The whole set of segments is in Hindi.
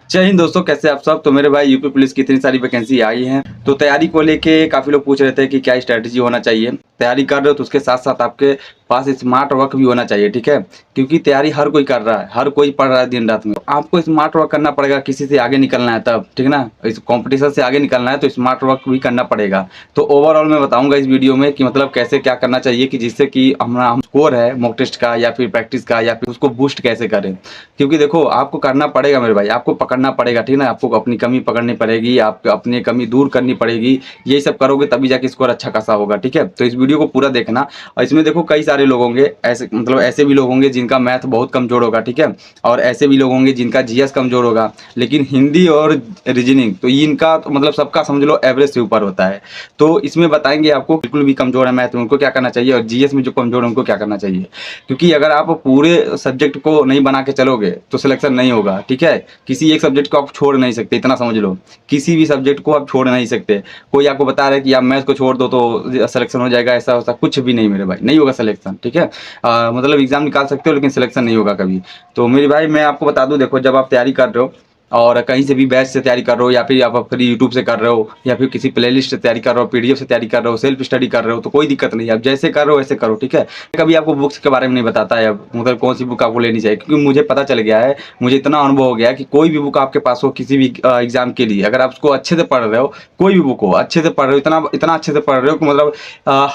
जय हिंद दोस्तों, कैसे आप सब। तो मेरे भाई यूपी पुलिस की इतनी सारी वैकेंसी आई हैं, तो तैयारी को लेके काफ़ी लोग पूछ रहे थे कि क्या स्ट्रैटेजी होना चाहिए। तैयारी कर रहे हो तो उसके साथ साथ आपके पास स्मार्ट वर्क भी होना चाहिए, ठीक है। क्योंकि तैयारी हर कोई कर रहा है, हर कोई पढ़ रहा है दिन रात में। आपको स्मार्ट वर्क करना पड़ेगा, किसी से आगे निकलना है तब, ठीक ना। इस कॉम्पिटिशन से आगे निकलना है तो स्मार्ट वर्क भी करना पड़ेगा। तो ओवरऑल मैं बताऊंगा इस वीडियो में कि मतलब कैसे क्या करना चाहिए कि जिससे कि हमारा स्कोर है मॉक टेस्ट का या फिर प्रैक्टिस का या फिर उसको बूस्ट कैसे करें। क्योंकि देखो आपको करना पड़ेगा मेरे भाई, आपको पकड़ना पड़ेगा, ठीक ना। आपको अपनी कमी पकड़नी पड़ेगी, आपको अपनी कमी दूर करनी पड़ेगी। यही सब करोगे तभी जाके स्कोर अच्छा खासा होगा, ठीक है। तो इस वीडियो को पूरा देखना। और इसमें देखो कई सारे लोग होंगे, ऐसे मतलब ऐसे भी लोग होंगे जिनका मैथ बहुत कमजोर होगा, ठीक है। और ऐसे भी लोग होंगे जिनका जीएस कमजोर होगा, लेकिन हिंदी और रीजनिंग तो इनका तो मतलब सबका समझ लो एवरेज से ऊपर होता है। तो इसमें बताएंगे आपको बिल्कुल भी कमजोर है मैथ में उनको क्या करना चाहिए, और जीएस में जो कमजोर है उनको क्या करना चाहिए। क्योंकि अगर आप पूरे सब्जेक्ट को नहीं बना के चलोगे तो सिलेक्शन नहीं होगा, ठीक है। किसी एक सब्जेक्ट को आप छोड़ नहीं सकते, इतना समझ लो। किसी भी सब्जेक्ट को आप छोड़ नहीं सकते। कोई आपको बता रहा है कि आप मैथ को छोड़ दो तो सिलेक्शन हो जाएगा, ऐसा वैसा कुछ भी नहीं मेरे भाई, नहीं होगा सिलेक्शन, ठीक है। मतलब एग्जाम निकाल सकते हो लेकिन सिलेक्शन नहीं होगा कभी। तो मेरे भाई मैं आपको बता दूं, देखो जब आप तैयारी कर रहे हो और कहीं से भी बैच से तैयारी कर रहे हो या फिर आप फ्री यूट्यूब से कर रहे हो या फिर किसी प्लेलिस्ट से तैयारी कर रहे हो, पीडीएफ से तैयारी कर रहे हो, सेल्फ स्टडी कर रहे हो, तो कोई दिक्कत नहीं है। आप जैसे कर रहे हो वैसे करो, ठीक है। कभी आपको बुक्स के बारे में नहीं बताता है मतलब कौन सी बुक आपको लेनी चाहिए, क्योंकि मुझे पता चल गया है, मुझे इतना अनुभव हो गया है कि कोई भी बुक आपके पास हो किसी भी एग्जाम के लिए, अगर आप उसको अच्छे से पढ़ रहे हो, कोई भी बुक हो अच्छे से पढ़ रहे हो, इतना इतना अच्छे से पढ़ रहे हो कि मतलब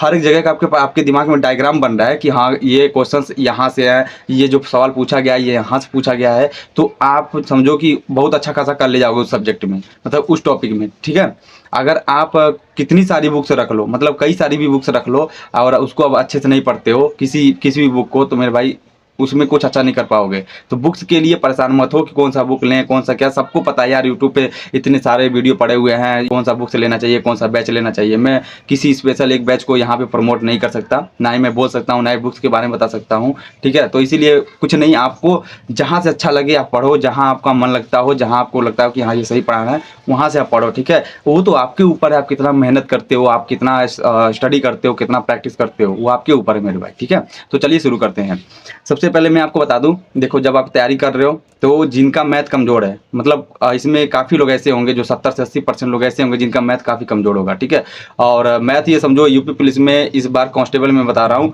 हर एक जगह का आपके दिमाग में डायग्राम बन रहा है कि हाँ ये क्वेश्चन यहाँ से है, ये जो सवाल पूछा गया है ये यहाँ से पूछा गया है। तो आप समझो कि बहुत अच्छा खासा कर ले जाओगे उस सब्जेक्ट में, मतलब उस टॉपिक में, ठीक है। अगर आप कितनी सारी बुक्स रख लो, मतलब कई सारी भी बुक्स रख लो और उसको अब अच्छे से नहीं पढ़ते हो किसी भी बुक को, तो मेरे भाई उसमें कुछ अच्छा नहीं कर पाओगे। तो बुक्स के लिए परेशान मत हो कि कौन सा बुक लें कौन सा क्या, सबको पता है यार, यूट्यूब पे इतने सारे वीडियो पड़े हुए हैं कौन सा बुक से लेना चाहिए, कौन सा बैच लेना चाहिए। मैं किसी स्पेशल एक बैच को यहाँ पे प्रमोट नहीं कर सकता, ना ही मैं बोल सकता हूँ, ना ही बुक्स के बारे में बता सकता हूँ, ठीक है। तो इसीलिए कुछ नहीं, आपको जहाँ से अच्छा लगे आप पढ़ो, जहाँ आपका मन लगता हो, जहाँ आपको लगता हो कि हाँ ये सही पढ़ाना है वहाँ से आप पढ़ो, ठीक है। वो तो आपके ऊपर है, आप कितना मेहनत करते हो, आप कितना स्टडी करते हो, कितना प्रैक्टिस करते हो, वो आपके ऊपर है मेरे भाई, ठीक है। तो चलिए शुरू करते हैं। सबसे पहले मैं आपको बता दूं, देखो जब आप तैयारी कर रहे हो तो जिनका मैथ कमजोर है, मतलब इसमें काफ़ी लोग ऐसे होंगे जो 70 से 80% लोग ऐसे होंगे जिनका मैथ काफ़ी कमजोर होगा, ठीक है। और मैथ ये समझो यूपी पुलिस में इस बार कांस्टेबल में बता रहा हूँ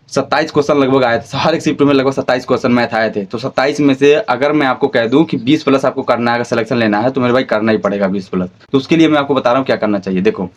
27 क्वेश्चन लगभग आए थे, हर एक शिफ्ट में लगभग 27 क्वेश्चन मैथ आए थे। तो 27 में से अगर मैं आपको कह दूं कि 20 प्लस आपको करना है, अगर सिलेक्शन लेना है तो मेरे भाई करना ही पड़ेगा 20 प्लस। तो उसके लिए मैं आपको बता रहा हूँ क्या करना चाहिए। देखो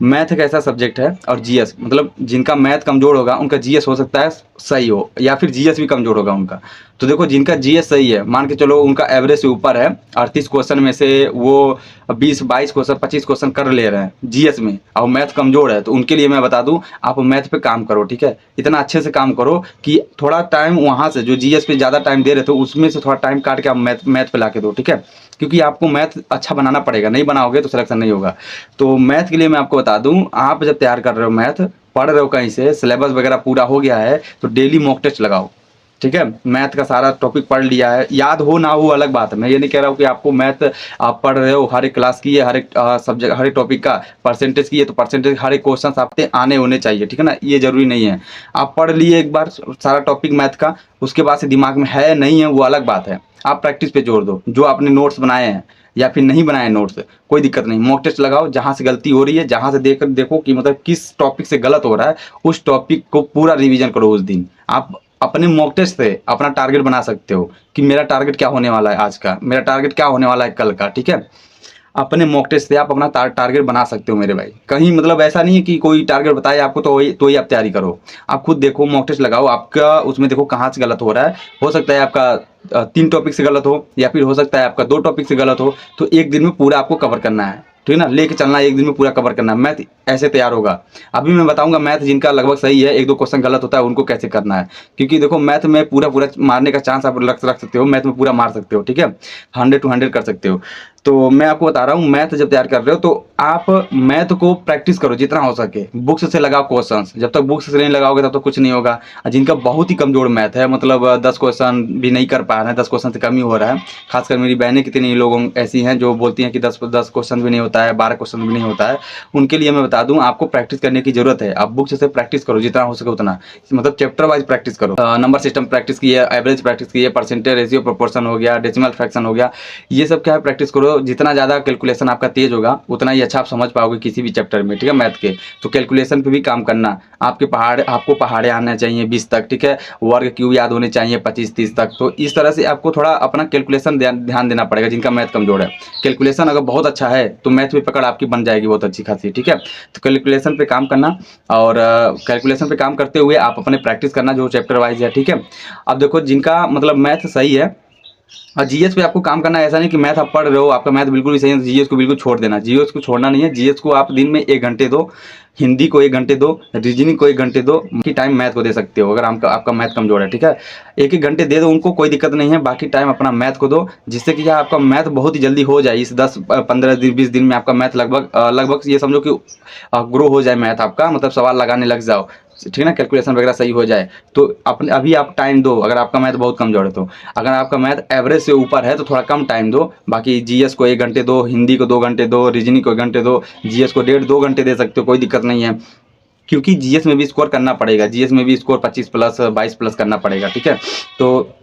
मैथ एक ऐसा सब्जेक्ट है, और जीएस मतलब जिनका मैथ कमजोर होगा उनका जीएस हो सकता है सही हो, या फिर जीएस भी कमजोर होगा उनका। तो देखो जिनका जीएस सही है, मान के चलो उनका एवरेज से ऊपर है, 38 क्वेश्चन में से वो 20-22 क्वेश्चन 25 क्वेश्चन कर ले रहे हैं जीएस में, और मैथ कमजोर है, तो उनके लिए मैं बता दूं आप मैथ पे काम करो, ठीक है। इतना अच्छे से काम करो कि थोड़ा टाइम वहां से जो जीएस पे ज्यादा टाइम दे रहे थे उसमें से थोड़ा टाइम काट के आप मैथ पे ला के दो, ठीक है। क्योंकि आपको मैथ अच्छा बनाना पड़ेगा, नहीं बनाओगे तो सिलेक्शन नहीं होगा। तो मैथ के लिए मैं आपको बता दूं, आप जब तैयार कर रहे हो मैथ, पढ़ रहे हो कहीं से, सिलेबस वगैरह पूरा हो गया है तो डेली मॉक टेस्ट लगाओ, ठीक है। मैथ का सारा टॉपिक पढ़ लिया है, याद हो ना हो अलग बात है, मैं ये नहीं कह रहा हूँ कि आपको मैथ आप पढ़ रहे हो हर एक क्लास की है, हर एक सब्जेक्ट हर एक टॉपिक का परसेंटेज की है तो परसेंटेज हर एक क्वेश्चन आपके आने होने चाहिए, ठीक है ना। ये जरूरी नहीं है। आप पढ़ लिए एक बार सारा टॉपिक मैथ का, उसके बाद से दिमाग में है नहीं है वो अलग बात है। आप प्रैक्टिस पे जोर दो, जो आपने नोट्स बनाए हैं या फिर नहीं बनाए नोट्स, कोई दिक्कत नहीं, मॉक टेस्ट लगाओ, जहां से गलती हो रही है जहां से देखो कि मतलब किस टॉपिक से गलत हो रहा है, उस टॉपिक को पूरा रिवीजन करो उस दिन। आप अपने मॉक टेस्ट से अपना टारगेट बना सकते हो कि मेरा टारगेट क्या होने वाला है आज का, मेरा टारगेट क्या होने वाला है कल का, ठीक है। अपने मॉक टेस्ट से आप अपना टारगेट बना सकते हो मेरे भाई। कहीं मतलब ऐसा नहीं है कि कोई टारगेट बताए आपको तो वही आप तैयारी करो। आप खुद देखो, मॉक टेस्ट लगाओ, आपका उसमें देखो कहाँ से गलत हो रहा है। हो सकता है आपका 3 टॉपिक से गलत हो, या फिर हो सकता है आपका 2 टॉपिक से गलत हो, तो एक दिन में पूरा आपको कवर करना है, ठीक है ना। लेके चलना है, एक दिन में पूरा कवर करना है। मैथ ऐसे तैयार होगा। अभी मैं बताऊंगा मैथ जिनका लगभग सही है, 1-2 क्वेश्चन गलत होता है उनको कैसे करना है। क्योंकि देखो मैथ में पूरा मारने का चांस आप रख सकते हो, मैथ में पूरा मार सकते हो, ठीक है। 100 to 100 कर सकते हो। तो मैं आपको बता रहा हूँ मैथ जब तैयार कर रहे हो तो आप मैथ को प्रैक्टिस करो जितना हो सके, बुक्स से लगाओ क्वेश्चंस। जब तक बुक्स से नहीं लगाओगे तब तक कुछ नहीं होगा। जिनका बहुत ही कमजोर मैथ है, मतलब 10 क्वेश्चन भी नहीं कर पा रहे हैं, 10 क्वेश्चन से कम ही हो रहा है, खासकर मेरी बहनें कितनी लोग ऐसी हैं जो बोलती हैं कि 10 क्वेश्चन भी नहीं होता है, 12 क्वेश्चन भी नहीं होता है, उनके लिए मैं बता दूं आपको प्रैक्टिस करने की जरूरत है। आप बुक से प्रैक्टिस करो जितना हो सके उतना, मतलब चैप्टर वाइज प्रैक्टिस करो। नंबर सिस्टम प्रैक्टिस कीजिए, एवरेज प्रैक्टिस कीजिए, परसेंटेज, रेशियो, प्रोपोर्शन हो गया, डेसिमल फ्रैक्शन हो गया, ये सब क्या है प्रैक्टिस करो। जितना ज़्यादा कैलकुलेशन आपका तेज होगा उतना ही अच्छा आप समझ पाओगे किसी भी चैप्टर में, ठीक है, मैथ के। तो कैलकुलेशन पे भी काम करना, आपको पहाड़े आना चाहिए 20 तक, ठीक है, वर्ग क्यों याद होने चाहिए 25-30 तक। तो इस तरह से आपको थोड़ा अपना कैलकुलेशन ध्यान देना पड़ेगा जिनका मैथ कमजोर है। कैलकुलेशन अगर बहुत अच्छा है तो मैथ में पकड़ आपकी बन जाएगी बहुत अच्छी खासी, ठीक है। तो कैलकुलेशन पे काम करना, और कैलकुलेशन पे काम करते हुए आप अपने प्रैक्टिस करना जो चैप्टर वाइज है, ठीक है। अब देखो जिनका मतलब मैथ सही है, और जीएस पे आपको काम करना है। ऐसा नहीं कि मैथ आप पढ़ रहे हो, आपका मैथ बिल्कुल भी सही है, जीएस को बिल्कुल छोड़ देना। जीएस को छोड़ना नहीं है, जीएस को आप दिन में 1 घंटे दो, हिंदी को 1 घंटे दो, रीजनिंग को 1 घंटे दो, बाकी टाइम मैथ को दे सकते हो अगर आपका मैथ कमजोर है, ठीक है। 1-1 घंटे दे दो उनको, कोई दिक्कत नहीं है, बाकी टाइम अपना मैथ को दो, जिससे कि क्या आपका मैथ बहुत ही जल्दी हो जाए। इस 10-15 दिन 20 दिन में आपका मैथ लगभग ये समझो कि ग्रो हो जाए मैथ आपका, मतलब सवाल लगाने लग जाओ, ठीक है ना, कैलकुलेशन वगैरह सही हो जाए। तो अपने अभी आप टाइम दो, अगर आपका मैथ बहुत कमजोर है तो। अगर आपका मैथ एवरेज से ऊपर है तो थोड़ा कम टाइम दो, बाकी जीएस को 1 घंटे दो, हिंदी को 2 घंटे दो, रीजनिंग को 1 घंटे दो, जीएस को 1.5-2 घंटे दे सकते हो, कोई दिक्कत नहीं है। क्योंकि जीएस में भी स्कोर करना पड़ेगा, जीएस में भी स्कोर 25 प्लस 22 प्लस करना पड़ेगा, ठीक है। तो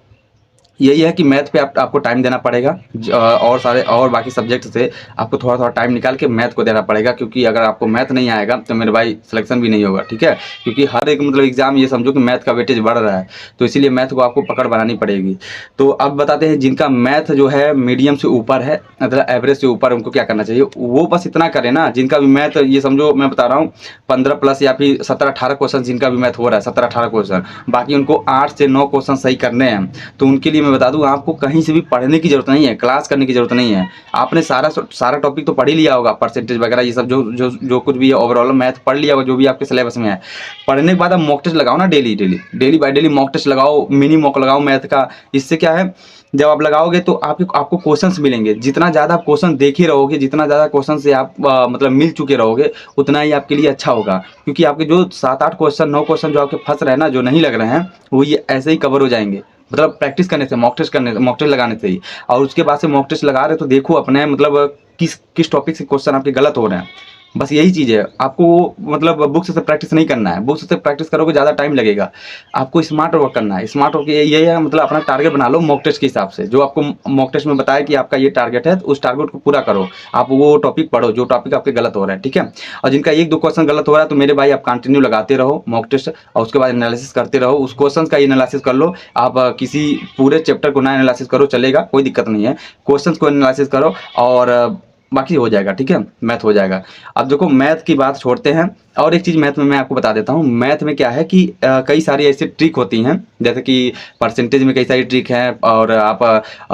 यही है कि मैथ पे आपको टाइम देना पड़ेगा, और सारे और बाकी सब्जेक्ट से आपको थोड़ा थोड़ा टाइम निकाल के मैथ को देना पड़ेगा, क्योंकि अगर आपको मैथ नहीं आएगा तो मेरे भाई सिलेक्शन भी नहीं होगा, ठीक है। क्योंकि हर एक मतलब एग्जाम ये समझो कि मैथ का वेटेज बढ़ रहा है, तो इसीलिए मैथ को आपको पकड़ बनानी पड़ेगी। तो अब बताते हैं जिनका मैथ जो है मीडियम से ऊपर है, मतलब एवरेज से ऊपर, उनको क्या करना चाहिए। वो बस इतना करें ना, जिनका भी मैथ ये समझो मैं बता रहा हूँ 15 प्लस या फिर 17-18 क्वेश्चन जिनका भी मैथ हो रहा है, 17-18 क्वेश्चन, बाकी उनको 8 से 9 क्वेश्चन सही करने हैं। तो उनके लिए मैं बता दूं आपको कहीं से भी पढ़ने की जरूरत नहीं है, क्लास करने की जरूरत नहीं है। आपने सारा टॉपिक तो पढ़ ही लिया होगा, परसेंटेज वगैरह ये सब जो कुछ भी है ओवरऑल मैथ पढ़ लिया होगा, जो भी आपके सिलेबस में है। पढ़ने के बाद आप मॉक टेस्ट लगाओ ना, daily by daily mock test लगाओ, मिनी मॉक लगाओ मैथ का। इससे क्या है, जब आप लगाओगे तो आपको क्वेश्चंस मिलेंगे। जितना ज़्यादा आप क्वेश्चन देख ही रहोगे, जितना ज़्यादा क्वेश्चन से आप मतलब मिल चुके रहोगे, उतना ही आपके लिए अच्छा होगा। क्योंकि आपके जो 7-8 क्वेश्चन 9 क्वेश्चन जो आपके फंस रहे हैं ना, जो नहीं लग रहे हैं, वो ये ऐसे ही कवर हो जाएंगे, मतलब प्रैक्टिस करने से, मॉक टेस्ट लगाने से ही। और उसके बाद से मॉक टेस्ट लगा रहे तो देखो अपने मतलब किस टॉपिक से क्वेश्चन आपके गलत हो रहे हैं। बस यही चीज़ है, आपको मतलब बुक से प्रैक्टिस नहीं करना है। बुक से प्रैक्टिस करोगे ज़्यादा टाइम लगेगा, आपको स्मार्ट वर्क करना है। स्मार्ट वर्क यही है, मतलब अपना टारगेट बना लो मॉक टेस्ट के हिसाब से। जो आपको मॉक टेस्ट में बताया कि आपका ये टारगेट है, तो उस टारगेट को पूरा करो। आप वो टॉपिक पढ़ो जो टॉपिक आपके गलत हो रहा है, ठीक है। और जिनका 1-2 क्वेश्चन गलत हो रहा है, तो मेरे भाई आप कंटिन्यू लगाते रहो मॉक टेस्ट, और उसके बाद एनालिसिस करते रहो। उस क्वेश्चन का एनालिसिस कर लो आप, किसी पूरे चैप्टर को ना एनालिसिस करो चलेगा, कोई दिक्कत नहीं है। क्वेश्चन को एनालिसिस करो और बाकी हो जाएगा, ठीक है, मैथ हो जाएगा। अब देखो मैथ की बात छोड़ते हैं, और एक चीज़ मैथ में मैं आपको बता देता हूँ। मैथ में क्या है कि कई सारी ऐसी ट्रिक होती हैं, जैसे कि परसेंटेज में कई सारी ट्रिक हैं, और आप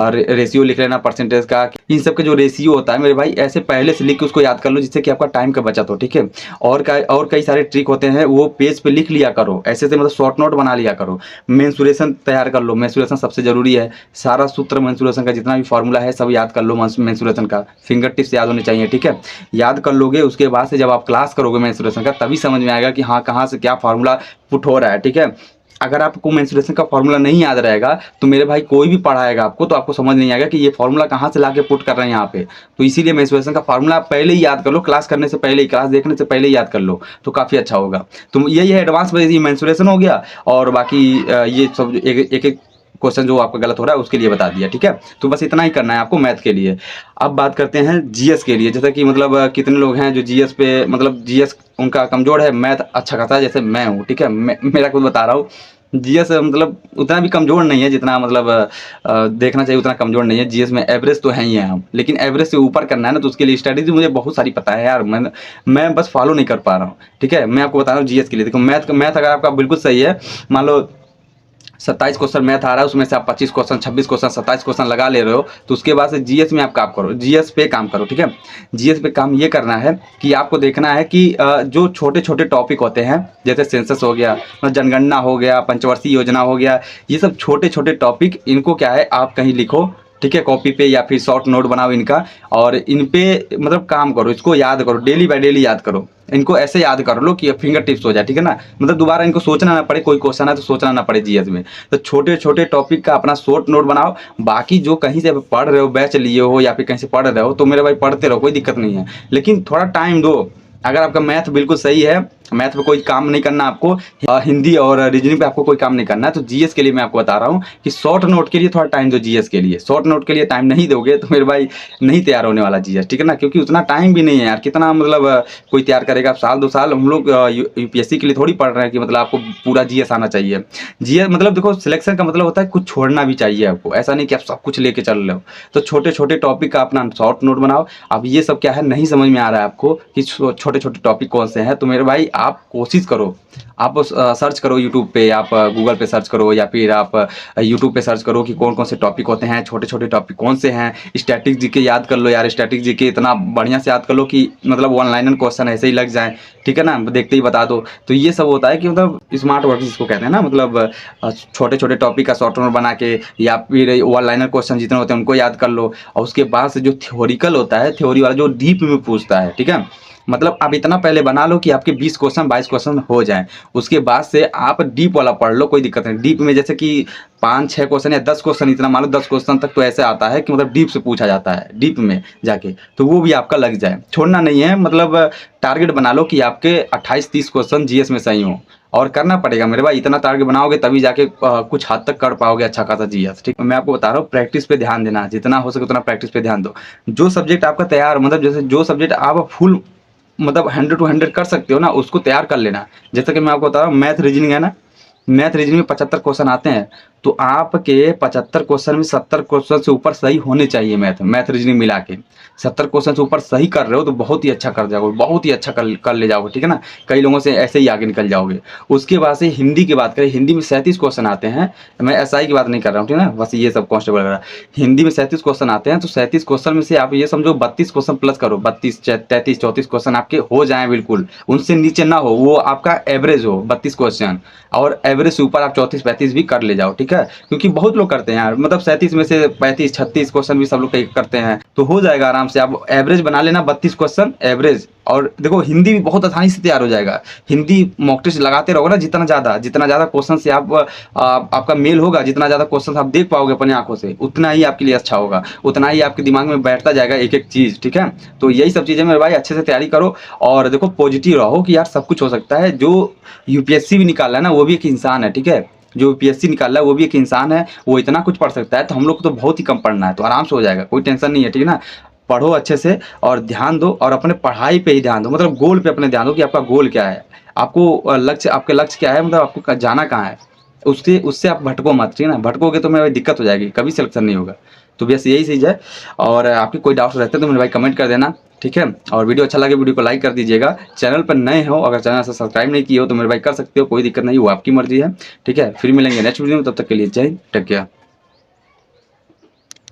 रेशियो लिख लेना परसेंटेज का। इन सब का जो रेशियो होता है मेरे भाई, ऐसे पहले से लिख के उसको याद कर लो, जिससे कि आपका टाइम का बचत हो, ठीक है। और कई सारे ट्रिक होते हैं, वो पेज पे लिख लिया करो, ऐसे मतलब शॉर्ट नोट बना लिया करो। मेंसुरेशन तैयार कर लो, मेंसुरेशन सबसे जरूरी है। सारा सूत्र मेंसुरेशन का जितना भी फॉर्मूला है सब याद कर लो, मेंसुरेशन का फिंगर टिप्स याद होने चाहिए, ठीक है। याद कर लोगे, उसके बाद से जब आप क्लास करोगे मेंसुरेशन का, तभी समझ में आएगा कि हाँ कहाँ से क्या फार्मूला पुट हो रहा है, ठीक है। अगर आपको मेंसुरेशन का फार्मूला नहीं याद रहेगा तो मेरे भाई कोई भी पढ़ाएगा आपको तो आपको समझ नहीं आएगा कि ये फार्मूला कहाँ से लाके पुट कर रहे हैं यहाँ पे। तो इसीलिए मेंसुरेशन का फार्मूला पहले ही याद कर लो, क्लास करने से पहले ही, क्लास देखने से पहले ही याद कर लो, तो काफ़ी अच्छा होगा। तो ये एडवांस में ये मेंसुरेशन हो गया, और बाकी ये सब एक क्वेश्चन जो आपका गलत हो रहा है उसके लिए बता दिया, ठीक है। तो बस इतना ही करना है आपको मैथ के लिए। अब बात करते हैं जीएस के लिए। जैसे कि मतलब कितने लोग हैं जो जीएस पे मतलब जीएस उनका कमजोर है, मैथ अच्छा खाता है, जैसे मैं हूँ, ठीक है। मेरा खुद बता रहा हूँ, जीएस मतलब उतना भी कमजोर नहीं है जितना मतलब देखना चाहिए, उतना कमजोर नहीं है। जीएस में एवरेज तो है ही है हम, लेकिन एवरेज से ऊपर करना है ना, तो उसके लिए स्ट्रेटेजी मुझे बहुत सारी पता है यार, मैं बस फॉलो नहीं कर पा रहा हूँ, ठीक है। मैं आपको बता रहा हूँ जीएस के लिए। देखो मैथ अगर आपका बिल्कुल सही है, मान लो 27 क्वेश्चन मैथ आ रहा है, उसमें से आप 25 क्वेश्चन 26 क्वेश्चन 27 क्वेश्चन लगा ले रहे हो, तो उसके बाद से जीएस में आप काम करो, जीएस पे काम करो, ठीक है। जीएस पे काम ये करना है कि आपको देखना है कि जो छोटे छोटे टॉपिक होते हैं, जैसे सेंसस हो गया, जनगणना हो गया, पंचवर्षीय योजना हो गया, ये सब छोटे छोटे टॉपिक, इनको क्या है आप कहीं लिखो, ठीक है, कॉपी पे या फिर शॉर्ट नोट बनाओ इनका, और इन पे मतलब काम करो, इसको याद करो, डेली बाय डेली याद करो, इनको ऐसे याद कर लो कि फिंगर टिप्स हो जाए, ठीक है ना। मतलब दोबारा इनको सोचना ना पड़े, कोई क्वेश्चन है तो सोचना ना पड़े जीएस में। तो छोटे छोटे टॉपिक का अपना शॉर्ट नोट बनाओ। बाकी जो कहीं से पढ़ रहे हो, बैच लिए हो या फिर कहीं से पढ़ रहे हो, तो मेरे भाई पढ़ते रहो, कोई दिक्कत नहीं है, लेकिन थोड़ा टाइम दो। अगर आपका मैथ बिल्कुल सही है, मैथ पे कोई काम नहीं करना आपको, हिंदी और रीजनिंग पे आपको कोई काम नहीं करना है, तो जीएस के लिए मैं आपको बता रहा हूँ कि शॉर्ट नोट के लिए थोड़ा टाइम दो। जीएस के लिए शॉर्ट नोट के लिए टाइम नहीं दोगे तो मेरे भाई नहीं तैयार होने वाला जीएस, ठीक है ना, क्योंकि उतना टाइम भी नहीं है यार। कितना मतलब कोई तैयार करेगा। आप साल 2 साल, हम लोग यूपीएससी के लिए थोड़ी पढ़ रहे हैं कि मतलब आपको पूरा जीएस आना चाहिए। जीएस मतलब देखो, सिलेक्शन का मतलब होता है कुछ छोड़ना भी चाहिए आपको, ऐसा नहीं कि आप सब कुछ लेके चल रहे हो। तो छोटे छोटे टॉपिक का अपना शॉर्ट नोट बनाओ। अब ये सब क्या है, नहीं समझ में आ रहा है आपको कि छोटे छोटे टॉपिक कौन से हैं, तो मेरे भाई आप कोशिश करो, आप सर्च करो यूट्यूब पे, आप गूगल पे सर्च करो, या फिर आप यूट्यूब पे सर्च करो कि कौन कौन से टॉपिक होते हैं, छोटे छोटे टॉपिक कौन से हैं। स्टैटिक जीके याद कर लो यार, स्टैटिक जीके इतना बढ़िया से याद कर लो कि मतलब वन लाइनर क्वेश्चन ऐसे ही लग जाए, ठीक है ना, देखते ही बता दो। तो ये सब होता है कि मतलब स्मार्ट वर्क जिसको कहते हैं ना, मतलब छोटे छोटे टॉपिक का शॉर्ट नोट बना के, या फिर वन लाइनर क्वेश्चन जितने होते हैं उनको याद कर लो। और उसके बाद से जो थ्योरिकल होता है, थ्योरी वाला जो डीप में पूछता है, ठीक है, मतलब आप इतना पहले बना लो कि आपके 20 क्वेश्चन 22 क्वेश्चन हो जाएं। उसके बाद से आप डीप वाला पढ़ लो, कोई दिक्कत नहीं। डीप में जैसे कि 5-6 क्वेश्चन या 10 क्वेश्चन, इतना मान लो 10 क्वेश्चन तक तो ऐसे आता है कि मतलब डीप से पूछा जाता है, डीप में जाके, तो वो भी आपका लग जाए। छोड़ना नहीं है, मतलब टारगेट बना लो कि आपके 28-30 क्वेश्चन जीएस में सही हो, और करना पड़ेगा मेरे भाई। इतना टारगेट बनाओगे तभी जाके कुछ हद तक कर पाओगे अच्छा खासा जीएस, ठीक है। मैं आपको बता रहा हूँ, प्रैक्टिस पे ध्यान देना, जितना हो सके उतना प्रैक्टिस पे ध्यान दो। जो सब्जेक्ट आपका तैयार, मतलब जैसे जो सब्जेक्ट आप फुल मतलब 100 to 100 कर सकते हो ना, उसको तैयार कर लेना। जैसे कि मैं आपको बता रहा हूँ, मैथ रीजनिंग है ना, मैथ रीजनिंग में 75 क्वेश्चन आते हैं, तो आपके 75 क्वेश्चन में 70 क्वेश्चन से ऊपर सही होने चाहिए। मैथ रीजनिंग मिला के 70 क्वेश्चन से ऊपर सही कर रहे हो तो बहुत ही अच्छा कर जाओगे, बहुत ही अच्छा कर ले जाओगे, ठीक है ना। कई लोगों से ऐसे ही आगे निकल जाओगे। उसके बाद से हिंदी की बात करें, हिंदी में 37 क्वेश्चन आते हैं। मैं एसआई की बात नहीं कर रहा हूँ, ठीक है ना, बस ये सब कांस्टेबल वगैरह। हिंदी में 37 क्वेश्चन आते हैं, तो 37 क्वेश्चन में से आप ये समझो 32 क्वेश्चन प्लस करो, 32, 33, 34 क्वेश्चन आपके हो जाएं बिल्कुल, उनसे नीचे ना हो, वो आपका एवरेज हो 32 क्वेश्चन, और एवरेज से ऊपर आप 34-35 भी कर ले जाओ, ठीक है। क्योंकि बहुत लोग करते हैं यार, मतलब 37 में से 35-36 क्वेश्चन भी सब लोग करते हैं, तो हो जाएगा आराम से। आप एवरेज बना लेना 32 क्वेश्चन एवरेज। और देखो, हिंदी भी बहुत आसानी से तैयार हो जाएगा। हिंदी मॉक टेस्ट लगाते रहोगे ना, जितना ज़्यादा क्वेश्चन से आपका मेल होगा, जितना ज़्यादा क्वेश्चन आप देख पाओगे अपनी आंखों से, उतना ही आपके लिए अच्छा होगा, उतना ही आपके दिमाग में बैठता जाएगा एक एक चीज़, ठीक है। तो यही सब चीज़ें मेरे भाई, अच्छे से तैयारी करो, और देखो पॉजिटिव रहो कि यार सब कुछ हो सकता है। जो यूपीएससी भी निकाल रहा है ना, वो भी एक इंसान है, ठीक है। जो यूपीएससी निकाल रहा है वो भी एक इंसान है, वो इतना कुछ पढ़ सकता है, तो हम लोग को तो बहुत ही कम पढ़ना है, तो आराम से हो जाएगा, कोई टेंशन नहीं है, ठीक है ना। पढ़ो अच्छे से और ध्यान दो, और अपने पढ़ाई पे ही ध्यान दो, मतलब गोल पे अपने ध्यान दो कि आपका गोल क्या है, आपको लक्ष्य, आपके लक्ष्य क्या है, मतलब आपको जाना कहाँ है। उससे उससे आप भटको मत, ठीक है ना। भटकोगे तो मेरे भाई दिक्कत हो जाएगी, कभी सिलेक्शन नहीं होगा। तो बस यही चीज़ है। और आपके कोई डाउट्स रहते हैं तो मेरे भाई कमेंट कर देना, ठीक है। और वीडियो अच्छा लगे वीडियो को लाइक कर दीजिएगा। चैनल पर नए हो, अगर चैनल से सब्सक्राइब नहीं किए हो तो मेरे भाई कर सकते हो, कोई दिक्कत नहीं, वो आपकी मर्जी है, ठीक है। फिर मिलेंगे नेक्स्ट वीडियो में, तब तक के लिए जय हिंद, टेक केयर।